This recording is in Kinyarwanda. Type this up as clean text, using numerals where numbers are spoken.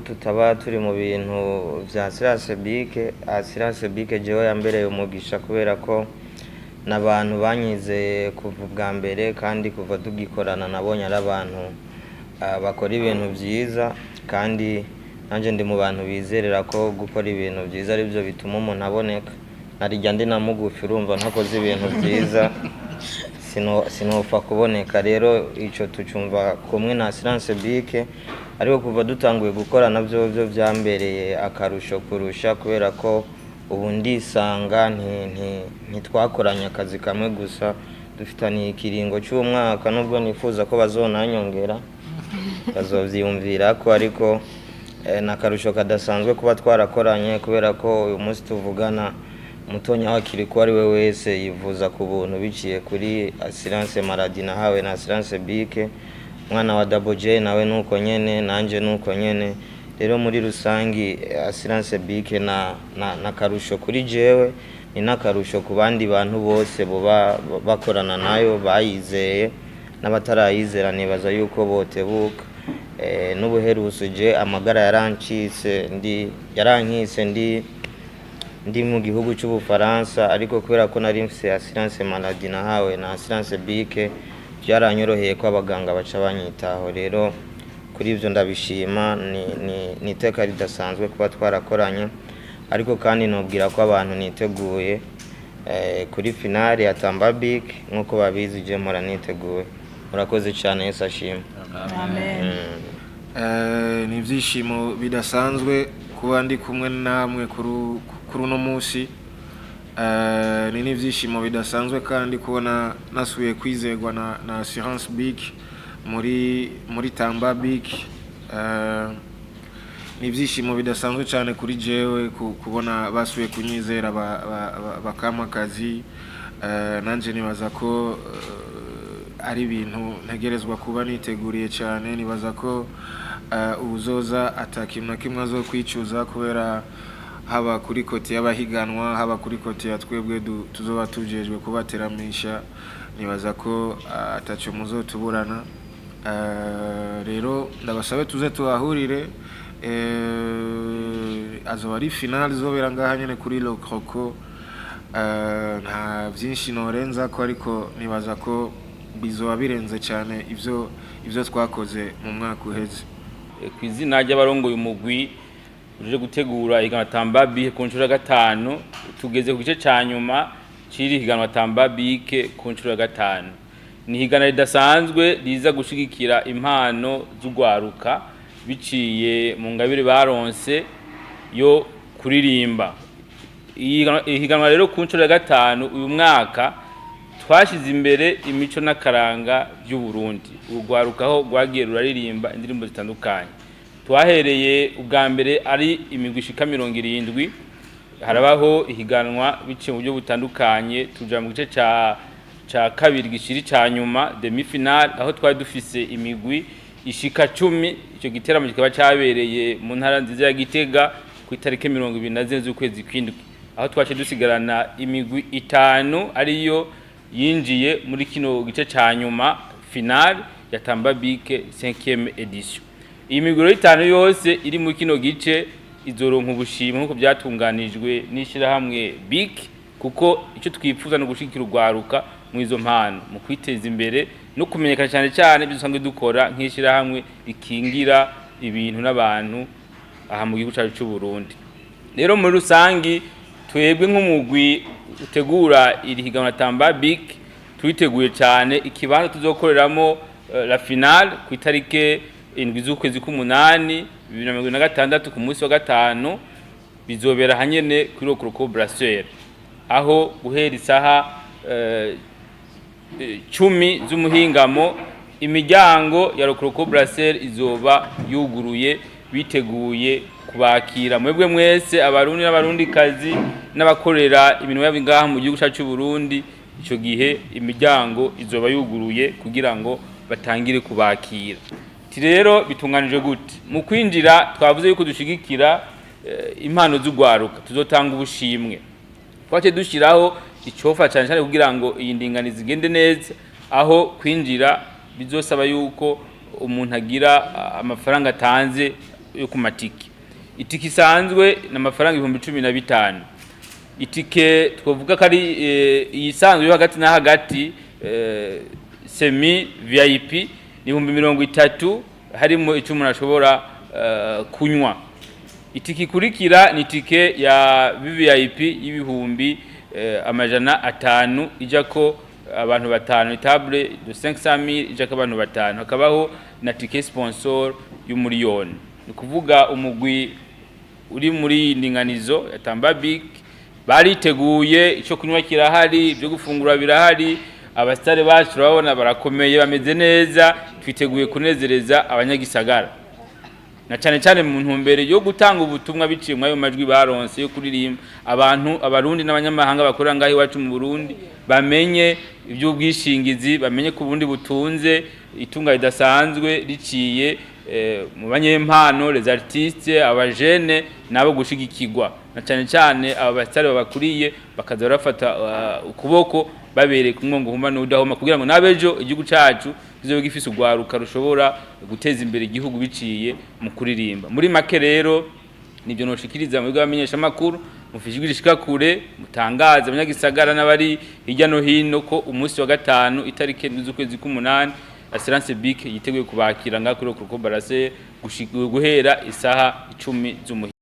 tutaba turi mu bintu vya Assurance Bic jewe yambereye umugisha kubera ko n'abantu banyizeye kuva ubwa mbere kandi kuva tugikorana nabonye ari abantu bakora ibintu byiza kandi nanje ndi mu bantu bizerera ko gukora ibintu byiza ari byo bituma umuntu aboneka narijya ndi na mugufi urumva ntakoze ibintu byiza sinopfa kuboneka rero ico tucumva kumwe na Assurance Bic ariko kuva dutanguye gukora navyo vyambereye akarusho kurusha kubera ko ubu ndisanga ntitwakoranye akazi kamwe gusa dufitaniye ikiringo cy'umwaka nubwo nifuza ko bazonanyongera bazovyiyumvira ko ariko nakarusho kadasanzwe kuba twarakoranye kubera ko uyu munsi tuvugana mutonya wakiri ko ari we wese yivuza ku buntu biciye kuri Assurance Maladie nahawe na Assurance Bic mwana wa Double J nawe nuko nyene nanje nuko nyene rero muri rusangi Assurance Bic na karusho kuri jewe ni nakarusho ku bandi bantu bose boba bakorana nayo bayizeye n'abatarayizera nibaza yuko botebuka n'ubuherusuje amagara yarankise ndi mu gihugu cy'Ubufaransa ariko kubera ko nari mfise Assurance Maladie nahawe na Assurance Bic byaranyoroheye ko abaganga baca banyitaho rero kuri ivyo ndabishima ni iteka ridasanzwe kuba twarakoranye ariko kandi nobwira ko abantu niteguye kuri finale ya Tamba Bic nkuko babizi je mpora niteguye murakoze cyane Yesu ashimwe amen. Ni ibyishimo bidasanzwe kuba ndi kumwe namwe kuri uno munsi ni n'ibyishimo bidasanzwe kandi kubona nasubiye kwizerwa na Assurance Bic muri Tamba Bic ni ibyishimo bidasanzwe cyane kuri jewe kubona basubiye kunyizera bakama akazi nanje nibaza ko ari ibintu ntegerezwa kuba niteguriye cyane nibaza ko ubuzoza atakintu na kimwe zo kwicuza kubera haba kuri kote y'abahiganwa haba kuri kote ya twebwe tuzoba tujejwe kubateramisha nibaza ko ataco muzotuburana rero ndabasabe tuze tuhahurire azoba ari finale zobera ngaha nyene kuri Le Croco nta byinshi norenza ko ariko nibaza ko bizoba birenze cyane ivyo twakoze mu mwaka uheze kwizina ry'abarongoye umugwi uje gutegura ihiganwa Tamba Bic ku nshuro ya 5 tugeze ku gice ca nyuma ciri ihiganwa Tamba Bic ku nshuro ya 5 ni ihiganwa ridasanzwe riza gushigikira impano z'ugwaruka biciye mu ngabire baronse yo kuririmba ihiganwa rero ku nshuro ya 5 uyu mwaka twashize imbere imico n'akaranga by'u Burundi ugwarukaho gwagiye ruraririmba indirimbo zitandukanye twahereye ubwa mbere ari imigwi ishika 70 harabaho ihiganwa biciye mu buryo butandukanye tuja mu gice ca kabiri gishiri ca nyuma demi finale aho twari dufise imigwi ishika 10 ico giteramo kikaba cyabereye mu ntara nziza ya Gitega ku itarike 24 z'ukwezi kw'indwi aho twace dusigarana imigwi 5 ariyo yinjiye muri kino gice ca nyuma finale ya Tamba Bic 5e edition iyi migwi 5 yose iri muri kino gice izoronka ubushimwe nkuko byatunganijwe n'ishira hamwe Bic kuko icyo twifuza no gushikira urwaruka mu izo mpano mu kwiteza imbere no kumenyekana cyane cyane bisanzwe dukora nk'ishira hamwe ikingira ibintu n'abantu aha mu gihugu cyacu cy'u Burundi rero muri rusangi twebwe nk'umugwi utegura iri higanwa Tamba Bic twiteguye cyane ikibanza tuzokoreramo la finale ku itarike 7 z'ukwezi k'umunani 2026 ku munsi wa 5 bizobera hanyene kuri Le Croco Brasseur aho guhera isaha 10 z'umuhingamo imiryango ya Le Croco Brasseur izoba yuguruye biteguye kubakira mwebwe mwese abarundi n'abarundi kazi n'abakorera ibintu y'abingaha mu gihugu cyacu Burundi ico gihe imiryango izoba yuguruye kugira ngo batangire kubakira rero bitunganije gute mu kwinjira twavuze yuko dushigikira impano z'ugwaruka tuzotanga ubushimwe twace dushiraho icofa cyane cyane kugira ngo iyi ndinganizi igende neza aho kwinjira bizosaba yuko umuntu agira amafaranga atanze yo ku matike. Itike isanzwe n'amafaranga 15,000. Itike twovuga ko ari iyisanzwe yo hagati na hagati semi VIP ni 30,000 harimo icyo umuntu ashobora kunywa. Itike ikurikira ni itike ya VIP y'ibihumbi 500 ijako abantu batanu, table de 500,000 ijako abantu batanu. Hakabaho na tike sponsor y'umuriyoni. Ni kuvuga umugwi uri muri ndinganizo ya Tamba Big bariteguye, icyo kunywa kirahari, ibyo gufungura birahari, abastare bacu urabona barakomeye bameze neza, twiteguye kunezereza abanyagisagara na cyane cyane mu ntumbere yo gutanga ubutumwa biciye mu ayo majwi baronse yo kuririmba abantu abarundi n'abanyamahanga bakorera ngaho iwacu mu Burundi bamenye iby'ubwishingizi, bamenye ko ubundi butunze itunga ridasanzwe riciye mu banyempano, les artistes, abajene nabo gushigikirwa na cyane cyane abastare babakuriye bakaza barafata ukuboko babereye kumwongo huma n'udahoma kugira ngo nabejo igihugu cacu kizobe gifise ugwaruka rushobora guteza imbere igihugu biciye mu kuririmba. Muri make rero nibyo noshikiriza mu bigo bamenyesha makuru mufishigirishika kure mutangaza abanyagisagara n'abari hirya no hino ko umunsi wa gatanu itarike z'ukwezi k'umunani Assurance Big yiteguye kubakira ngakuri ku Barase guhera isaha 10 z'umuhira.